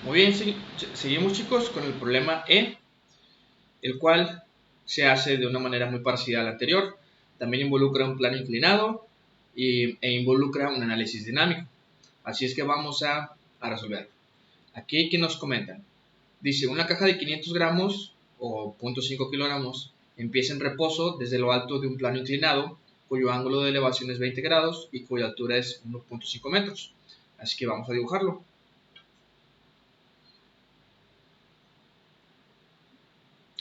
Muy bien, seguimos chicos con el problema E, el cual se hace de una manera muy parecida a la anterior. También involucra un plano inclinado e involucra un análisis dinámico. Así es que vamos a resolver. Aquí, ¿qué nos comentan? Dice, una caja de 500 gramos o 0.5 kilogramos empieza en reposo desde lo alto de un plano inclinado, cuyo ángulo de elevación es 20 grados y cuya altura es 1.5 metros. Así que vamos a dibujarlo.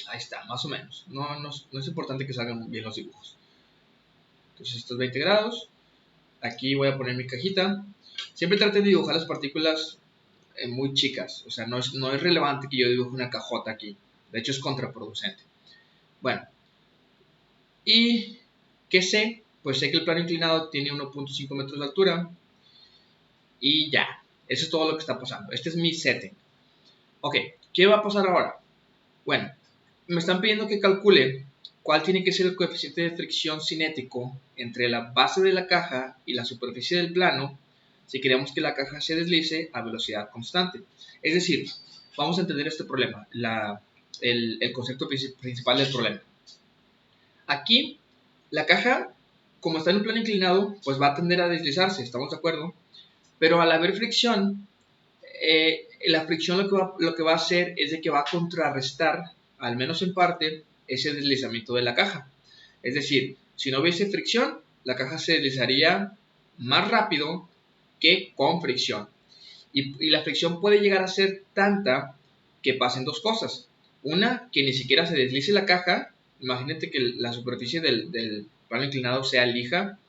Ahí está, más o menos. No es importante que salgan bien los dibujos. Entonces estos 20 grados. Aquí voy a poner mi cajita. Siempre traten de dibujar las partículas muy chicas. O sea, no es relevante que yo dibuje una cajota aquí. De hecho es contraproducente. Bueno. ¿Y qué sé? Pues sé que el plano inclinado tiene 1.5 metros de altura. Y ya. Eso es todo lo que está pasando. Este es mi setting. Ok, ¿qué va a pasar ahora? Bueno, me están pidiendo que calcule cuál tiene que ser el coeficiente de fricción cinético entre la base de la caja y la superficie del plano si queremos que la caja se deslice a velocidad constante. Es decir, vamos a entender este problema, el concepto principal del problema. Aquí, la caja, como está en un plano inclinado, pues va a tender a deslizarse, ¿estamos de acuerdo? Pero al haber fricción, la fricción lo que va a hacer es de que va a contrarrestar, al menos en parte, ese deslizamiento de la caja. Es decir, si no hubiese fricción, la caja se deslizaría más rápido que con fricción. Y la fricción puede llegar a ser tanta que pasen dos cosas. Una, que ni siquiera se deslice la caja. Imagínate que la superficie del plano inclinado sea lija.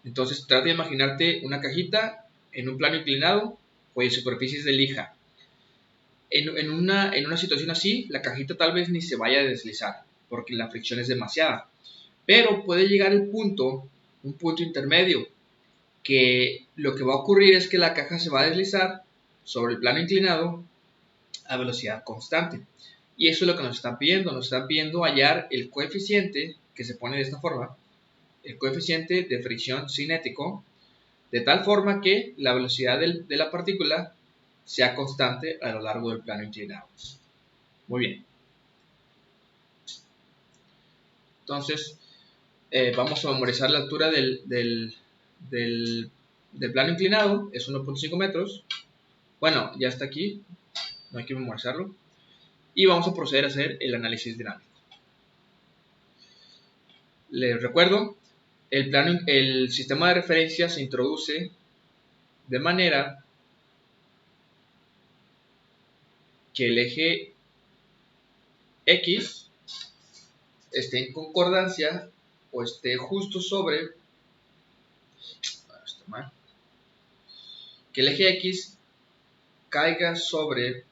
Entonces trata de imaginarte una cajita en un plano inclinado cuya superficie es de lija. En una situación así, la cajita tal vez ni se vaya a deslizar, porque la fricción es demasiada. Pero puede llegar un punto intermedio, que lo que va a ocurrir es que la caja se va a deslizar sobre el plano inclinado a velocidad constante. Y eso es lo que nos están pidiendo. Nos están pidiendo hallar el coeficiente, que se pone de esta forma, el coeficiente de fricción cinético, de tal forma que la velocidad de la partícula sea constante a lo largo del plano inclinado. Muy bien. Entonces, vamos a memorizar la altura del plano inclinado, es 1.5 metros. Bueno, ya está aquí, no hay que memorizarlo. Y vamos a proceder a hacer el análisis dinámico. Les recuerdo, el sistema de referencia se introduce de manera que el eje X esté en concordancia o esté justo sobre, que el eje X caiga sobre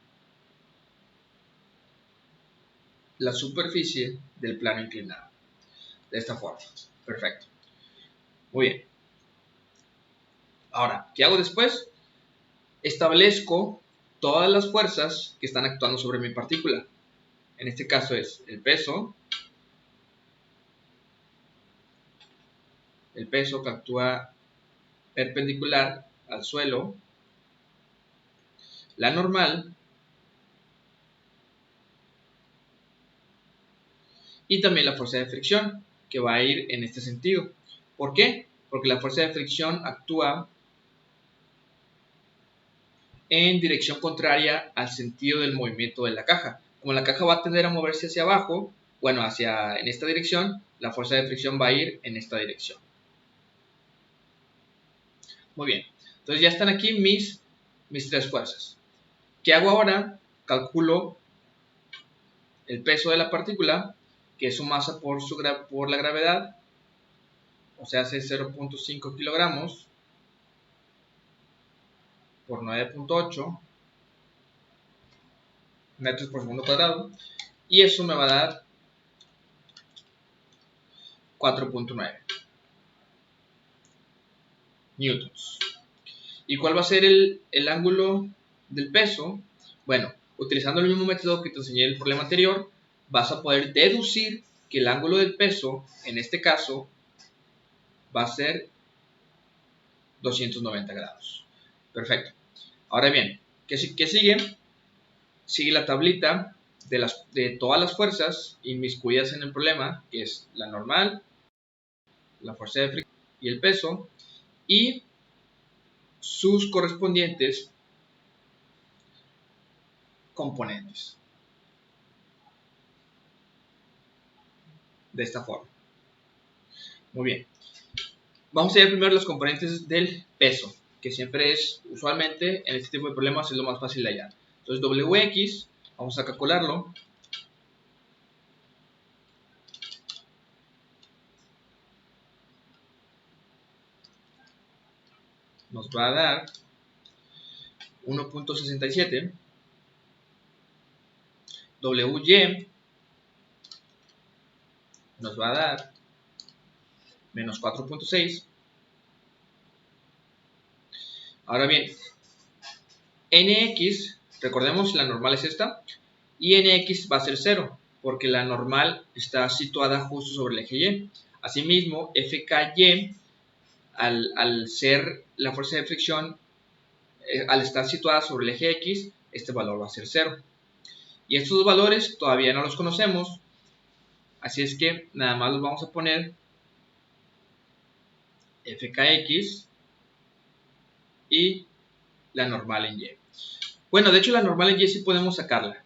la superficie del plano inclinado. De esta forma. Perfecto. Muy bien. Ahora, ¿qué hago después? Establezco todas las fuerzas que están actuando sobre mi partícula. En este caso es el peso que actúa perpendicular al suelo, la normal y también la fuerza de fricción, que va a ir en este sentido. ¿Por qué? Porque la fuerza de fricción actúa en dirección contraria al sentido del movimiento de la caja. Como la caja va a tender a moverse hacia abajo, bueno, en esta dirección, la fuerza de fricción va a ir en esta dirección. Muy bien, entonces ya están aquí mis tres fuerzas. ¿Qué hago ahora? Calculo el peso de la partícula, que es su masa por la gravedad, o sea, hace 0.5 kilogramos por 9.8 metros por segundo cuadrado, y eso me va a dar 4.9 newtons. ¿Y cuál va a ser el ángulo del peso? Bueno, utilizando el mismo método que te enseñé en el problema anterior, vas a poder deducir que el ángulo del peso, en este caso, va a ser 290 grados. Perfecto. Ahora bien, ¿qué sigue? sigue la tablita de todas las fuerzas inmiscuidas en el problema, que es la normal, la fuerza de fricción y el peso, y sus correspondientes componentes. De esta forma. Muy bien. Vamos a ver primero los componentes del peso, que siempre es, usualmente, en este tipo de problemas es lo más fácil de hallar. Entonces, Wx, vamos a calcularlo. Nos va a dar 1.67. Wy nos va a dar menos 4.6. Ahora bien, Nx, recordemos la normal es esta, y Nx va a ser 0, porque la normal está situada justo sobre el eje Y. Asimismo, Fky, al ser la fuerza de fricción, al estar situada sobre el eje X, este valor va a ser 0. Y estos dos valores todavía no los conocemos, así es que nada más los vamos a poner Fkx y la normal en Y. Bueno, de hecho la normal en Y sí podemos sacarla,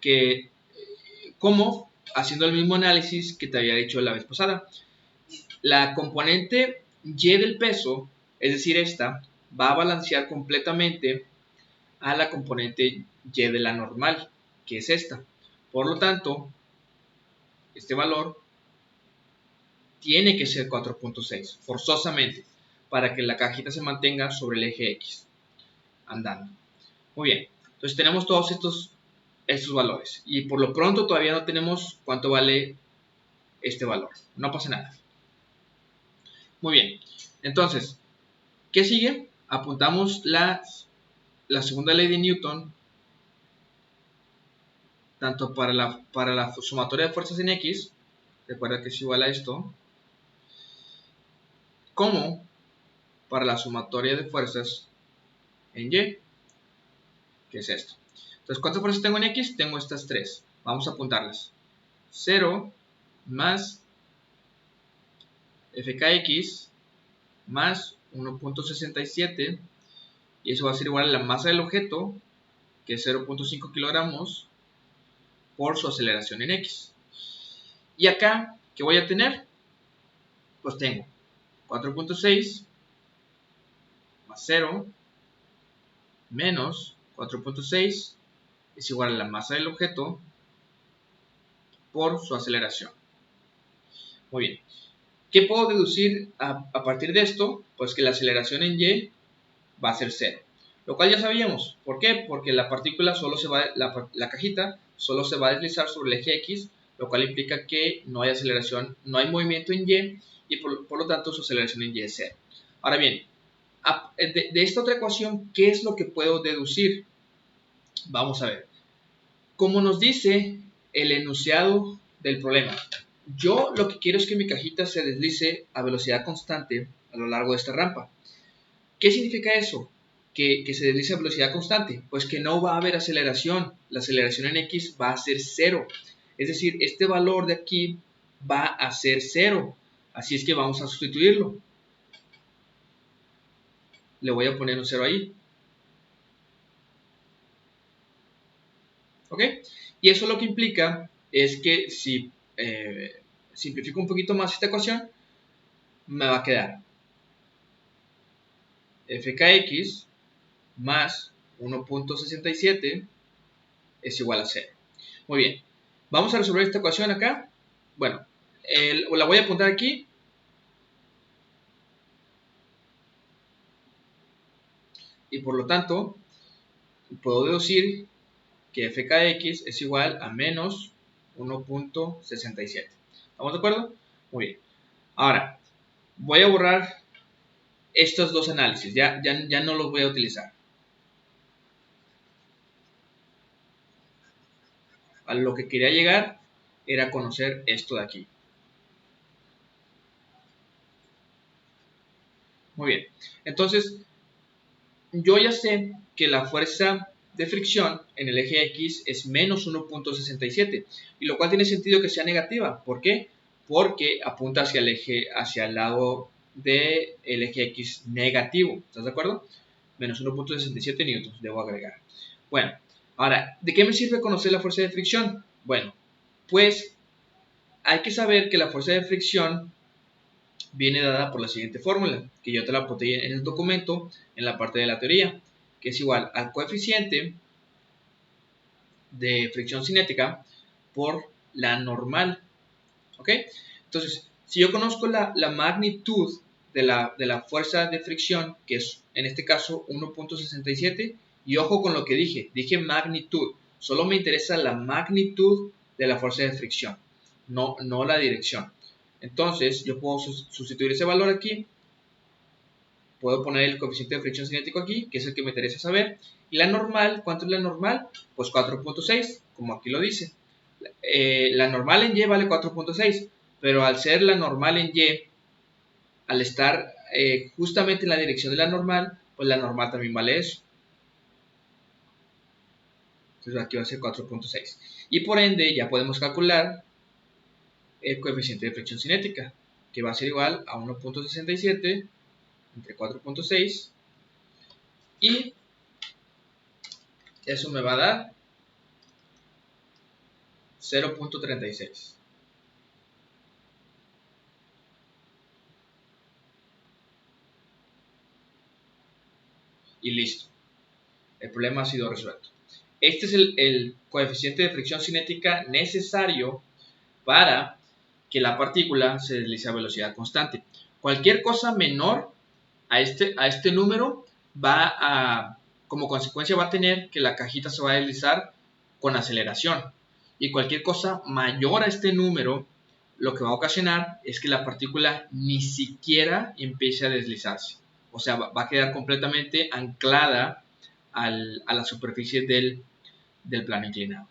que como haciendo el mismo análisis que te había dicho la vez pasada. La componente Y del peso, es decir esta, va a balancear completamente a la componente Y de la normal, que es esta. Por lo tanto, este valor tiene que ser 4.6, forzosamente, para que la cajita se mantenga sobre el eje X, andando. Muy bien, entonces tenemos todos estos valores. Y por lo pronto todavía no tenemos cuánto vale este valor. No pasa nada. Muy bien, entonces, ¿qué sigue? Apuntamos la segunda ley de Newton, tanto para la sumatoria de fuerzas en X, recuerda que es igual a esto, como para la sumatoria de fuerzas en Y, que es esto. Entonces, ¿cuántas fuerzas tengo en X? Tengo estas tres. Vamos a apuntarlas. 0 más Fkx más 1.67, y eso va a ser igual a la masa del objeto, que es 0.5 kilogramos, por su aceleración en X. Y acá, ¿qué voy a tener? Pues tengo 4.6 más 0 menos 4.6 es igual a la masa del objeto por su aceleración. Muy bien. ¿Qué puedo deducir a partir de esto? Pues que la aceleración en Y va a ser 0. Lo cual ya sabíamos. ¿Por qué? Porque la partícula solo se va, la cajita solo se va a deslizar sobre el eje X, lo cual implica que no hay aceleración, no hay movimiento en Y, y por lo tanto su aceleración en Y es 0. Ahora bien, de esta otra ecuación, ¿qué es lo que puedo deducir? Vamos a ver. Como nos dice el enunciado del problema, yo lo que quiero es que mi cajita se deslice a velocidad constante a lo largo de esta rampa. ¿Qué significa eso? Que se deslice a velocidad constante. Pues que no va a haber aceleración. La aceleración en X va a ser 0. Es decir, este valor de aquí va a ser 0. Así es que vamos a sustituirlo. Le voy a poner un 0 ahí. ¿Ok? Y eso lo que implica es que si simplifico un poquito más esta ecuación, me va a quedar Fkx más 1.67 es igual a 0. Muy bien. Vamos a resolver esta ecuación acá. Bueno, la voy a apuntar aquí. Y por lo tanto, puedo deducir que Fkx es igual a menos 1.67. ¿Estamos de acuerdo? Muy bien. Ahora, voy a borrar estos dos análisis. Ya no los voy a utilizar. A lo que quería llegar era conocer esto de aquí. Muy bien. Entonces, yo ya sé que la fuerza de fricción en el eje X es menos 1.67, y lo cual tiene sentido que sea negativa. ¿Por qué? Porque apunta hacia el lado del eje X negativo. ¿Estás de acuerdo? Menos 1.67 newtons, debo agregar. Bueno, ahora, ¿de qué me sirve conocer la fuerza de fricción? Bueno, pues hay que saber que la fuerza de fricción viene dada por la siguiente fórmula, que yo te la apunté en el documento, en la parte de la teoría, que es igual al coeficiente de fricción cinética por la normal. ¿Ok? Entonces, si yo conozco la magnitud de la fuerza de fricción, que es en este caso 1.67, y ojo con lo que dije magnitud, solo me interesa la magnitud de la fuerza de fricción, no la dirección. Entonces, yo puedo sustituir ese valor aquí, puedo poner el coeficiente de fricción cinético aquí, que es el que me interesa saber, y la normal, ¿cuánto es la normal? Pues 4.6, como aquí lo dice. La normal en Y vale 4.6, pero al ser la normal en Y, al estar justamente en la dirección de la normal, pues la normal también vale eso. Entonces aquí va a ser 4.6. Y por ende ya podemos calcular el coeficiente de fricción cinética, que va a ser igual a 1.67 entre 4.6, y eso me va a dar 0.36. Y listo. El problema ha sido resuelto. Este es el coeficiente de fricción cinética necesario para que la partícula se deslice a velocidad constante. Cualquier cosa menor a este número como consecuencia va a tener que la cajita se va a deslizar con aceleración. Y cualquier cosa mayor a este número, lo que va a ocasionar es que la partícula ni siquiera empiece a deslizarse. O sea, va a quedar completamente anclada a la superficie del plano inclinado.